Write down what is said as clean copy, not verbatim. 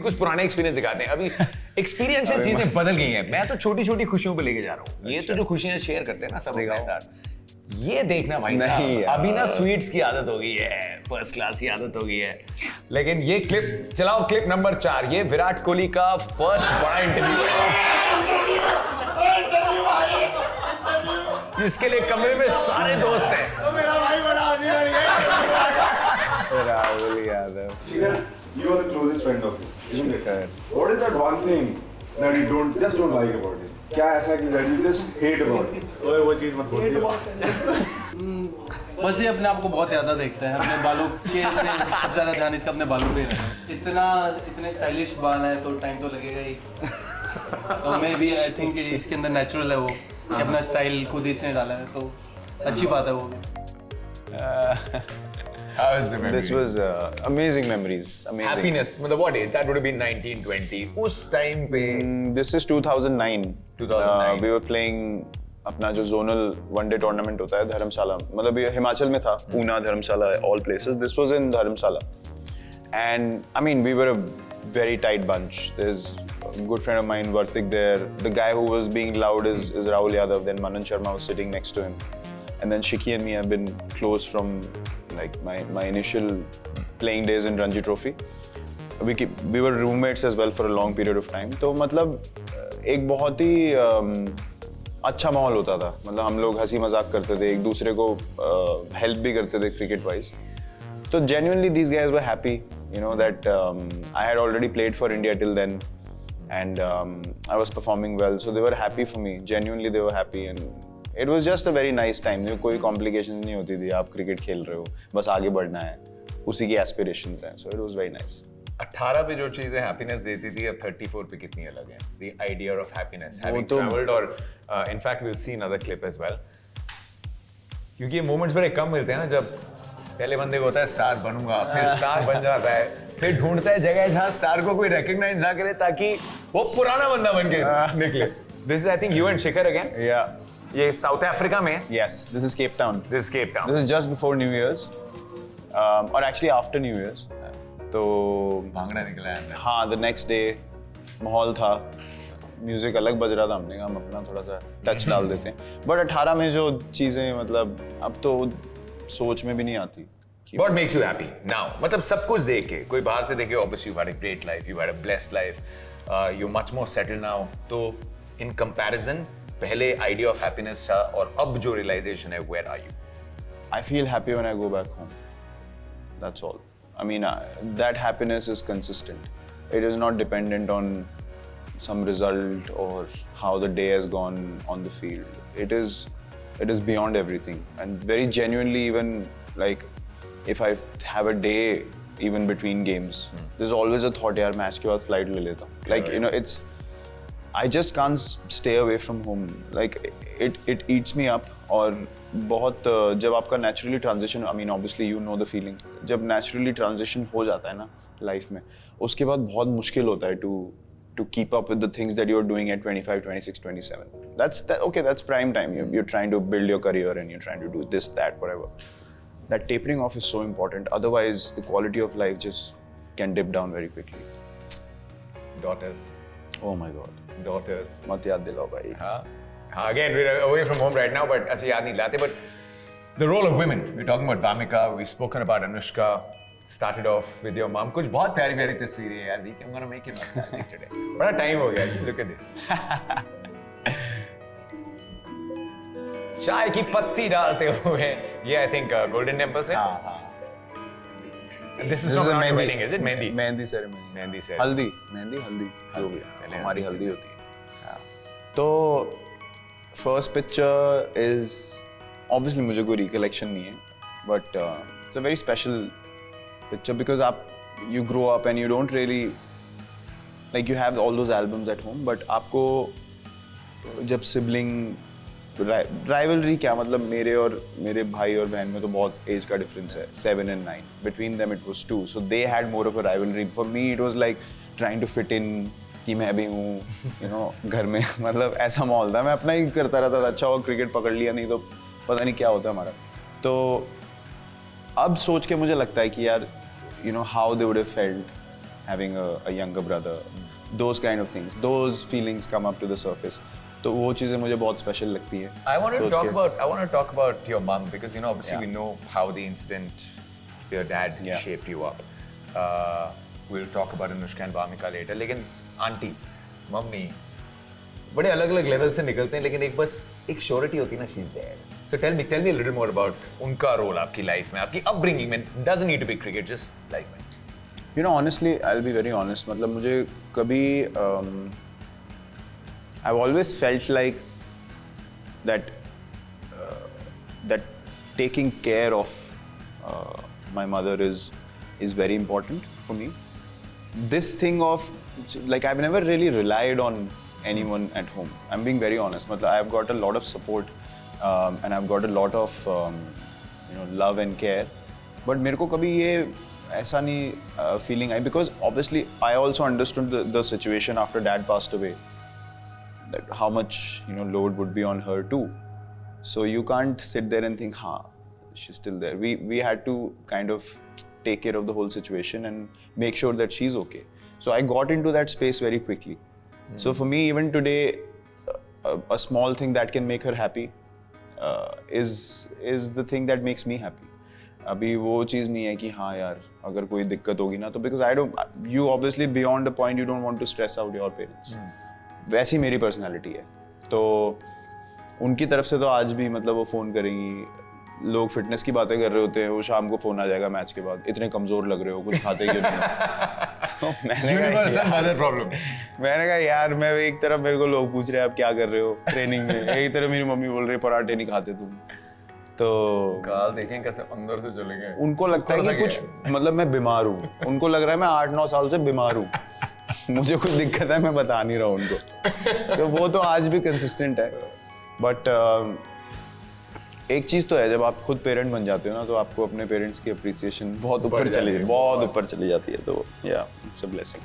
कुछ पुराने एक्सपीरियंस दिखाते हैं। अभी एक्सपीरियंशियल चीजें बदल गई हैं। मैं तो छोटी छोटी खुशियों पे लेके जा रहा हूँ। ये तो जो खुशियां शेयर करते हैं ना सब अपने साथ, ये देखना भाई साहब, अभी ना स्वीट्स की आदत हो गई है, फर्स्ट क्लास की आदत हो गई है। लेकिन ये क्लिप चलाओ, क्लिप नंबर 4, ये विराट कोहली का फर्स्ट बड़ा इंटरव्यू है जिसके लिए कमरे में सारे दोस्त हैं। तो मेरा भाई बड़ा आदमी बन गया। Rahul Yadav. You are the closest friend of his, isn't it? What is that one thing that you don't like about him? क्या ऐसा कि that you just hate about him? ओए वो चीज मत बोलिए। बस ये अपने आप को बहुत ज़्यादा देखता है, अपने बालों के सबसे ज़्यादा ध्यान इसका अपने बालों पे रहता है। इतने स्टाइलिश बाल हैं तो टाइम तो लगेगा ही। तो मैं भी आई थिंक इसके अंदर नेचुरल है वो, कि अपना स्टाइल खुद ही इसने डाला है, तो अच्छी बात है वो भी। How was the memory? This was amazing memories. Amazing. Happiness. मतलब what age? That would have been 19, 20. उस time पे. This is 2009. 2009. We were playing अपना जो zonal one day tournament होता है धर्मशाला, मतलब ये हिमाचल में था, ऊना, धर्मशाला, all places. This was in Dharamshala, and I mean we were a very tight bunch. There's a good friend of mine, Vartik, there. The guy who was being loud is Rahul Yadav. Then Manan Sharma was sitting next to him, and then Shiki and me have been close from like my initial playing days in Ranji Trophy. We were roommates as well for a long period of time. तो मतलब एक बहुत ही अच्छा माहौल होता था, मतलब हम लोग हंसी मजाक करते थे, एक दूसरे को हेल्प भी करते थे क्रिकेट वाइज। तो genuinely these guys were happy, you know, that I had already played for India till then, and I was performing well, so they were happy for me. Genuinely they were happy, and it was just a very nice time. कोई complications नहीं होती थी, आप cricket खेल रहे हो, बस आगे बढ़ना है, उसी की aspirations हैं, so it was very nice. 18 पे जो चीजें हैप्पीनेस देती थी, अब 34 पे कितनी अलग है। The idea of happiness, having traveled, और in fact we'll see another clip as well. क्योंकि ये moments बड़े कम मिलते हैं ना, जब पहले बंदे को होता है स्टार बनूंगा, फिर स्टार बन जाता है, फिर ढूंढता है जगह जहाँ स्टार को कोई recognize ना करे ताकि वो पुराना बंदा बन के निकले। This is I think you and Shikhar again. Yeah. ये साउथ अफ्रीका में है। Yes, this is Cape Town. This is Cape Town. This is just before New Year's, or actually after New Year's. तो भांगड़ा निकला है। हाँ, the next day माहौल था, music अलग बज रहा था, हमने कहा हम अपना थोड़ा सा टच डाल देते हैं। बट 18 में जो चीजें मतलब अब तो सोच में भी नहीं आती। What makes you happy now? मतलब सब कुछ देख के, कोई बाहर से देखे, obviously you had a great life, you had a blessed life, you're much more settled now. तो in comparison, पहले idea of happiness था और अब जो realization है, where are you? I feel happy when I go back home. That's all. I mean, that happiness is consistent. It is not dependent on some result or how the day has gone on the field. It is beyond everything. And very genuinely, even like if I have a day even between games, there's always a thought, यार match के बाद flight ले लेता हूँ. Like, you know, I just can't stay away from home. Like it eats me up. और बहुत जब आपका naturally transition, I mean obviously you know the feeling. जब naturally transition हो जाता है ना life में, उसके बाद बहुत मुश्किल होता है to keep up with the things that you're doing at 25, 26, 27. That's prime time. You're trying to build your career and you're trying to do this, that, whatever. That tapering off is so important. Otherwise, the quality of life just can dip down very quickly. Daughters. Oh my God. Daughters. मत याद दिलाओ भाई. हाँ. Again, we're away from home right now, but अच्छा याद नहीं लाते. But the role of women. We're talking about Vamika. We've spoken about Anushka. Started off with your mom. कुछ बहुत प्यारी प्यारी तस्वीरें हैं यार. I'm gonna make it nostalgic today. बड़ा time हो गया. Look at this. चाय की पत्ती डालते हुए. ये I think Golden Temple से. हाँ. This is from our wedding, is it? Mehndi. Mehndi ceremony. Mehndi ceremony. हल्दी. जो भी. हमारी हल्दी होती है. तो first picture is obviously मुझे कोई recollection नहीं है, but it's a very special picture because you grow up and you don't really like, you have all those albums at home, but आपको जब sibling rivalry क्या मतलब, मेरे और मेरे भाई और बहन में तो बहुत एज का डिफरेंस है, 7 and 9. Between them it was 2, so they had more of a rivalry. For me it was like trying to fit in, कि मैं भी हूँ, you know, घर में मतलब ऐसा माहौल था, मैं अपना ही करता रहता था. अच्छा हो क्रिकेट पकड़ लिया, नहीं तो पता नहीं क्या होता हमारा. तो अब सोच के मुझे लगता है कि यार, you know, how they would have felt having a younger brother, those kind of things, those feelings come up to the surface. तो वो चीज़ें मुझे बहुत special लगती है. I want to सोच talk के. about. I want to talk about your mom because you know obviously Yeah. we know how the incident, your dad Yeah. shaped you up. We'll talk about Anushka and Bhamika later. लेकिन aunty, mummy, बड़े अलग-अलग level से निकलते हैं लेकिन एक बस एक श्योरिटी होती है ना, she's there. So tell me a little more about उनका रोल आपकी लाइफ में, आपकी upbringing में. Doesn't need to be cricket, just life में. You know, honestly, I'll be very honest. मतलब मुझे कभी I've always felt like that taking care of my mother is very important for me. This thing of like I've never really relied on anyone at home. I'm being very honest. मतलब I've got a lot of support and I've got a lot of love and care. But मेरे को कभी ये ऐसा नहीं feeling I because obviously I also understood the situation after dad passed away. That how much load would be on her too. So you can't sit there and think, she's still there. We had to kind of take care of the whole situation and make sure that she's okay. So I got into that space very quickly. So for me, even today, a small thing that can make her happy is the thing that makes me happy. अभी वो चीज़ नहीं है कि हाँ यार अगर कोई दिक्कत होगी ना तो because I don't, you obviously beyond a point you don't want to stress out your parents. वैसी मेरी पर्सनालिटी है तो उनकी तरफ से तो आज भी मतलब वो फ़ोन करेंगी, लोग फिटनेस की बातें कर रहे होते हैं, वो शाम को फ़ोन आ जाएगा मैच के बाद, इतने कमज़ोर लग रहे हो, कुछ खाते क्यों नहीं हो? तो मैंने कहा यार मैं एक तरफ मेरे को लोग पूछ रहे हैं आप क्या कर रहे हो ट्रेनिंग में, एक तरफ मेरी मम्मी बोल रही है पराठे नहीं खाते तुम, तो गाल देखें कैसे अंदर से चले गए. उनको लगता है कि कुछ मतलब मैं बीमार हूँ, उनको लग रहा है मैं 8-9 साल से बीमार हूँ, मुझे कुछ दिक्कत है मैं बता नहीं रहा हूँ उनको. So वो तो आज भी कंसिस्टेंट है. बट एक चीज़ तो है जब आप खुद पेरेंट बन जाते हो ना तो आपको अपने पेरेंट्स की अप्रिसिएशन बहुत ऊपर चली जाती है, तो या इट्स अ ब्लेसिंग.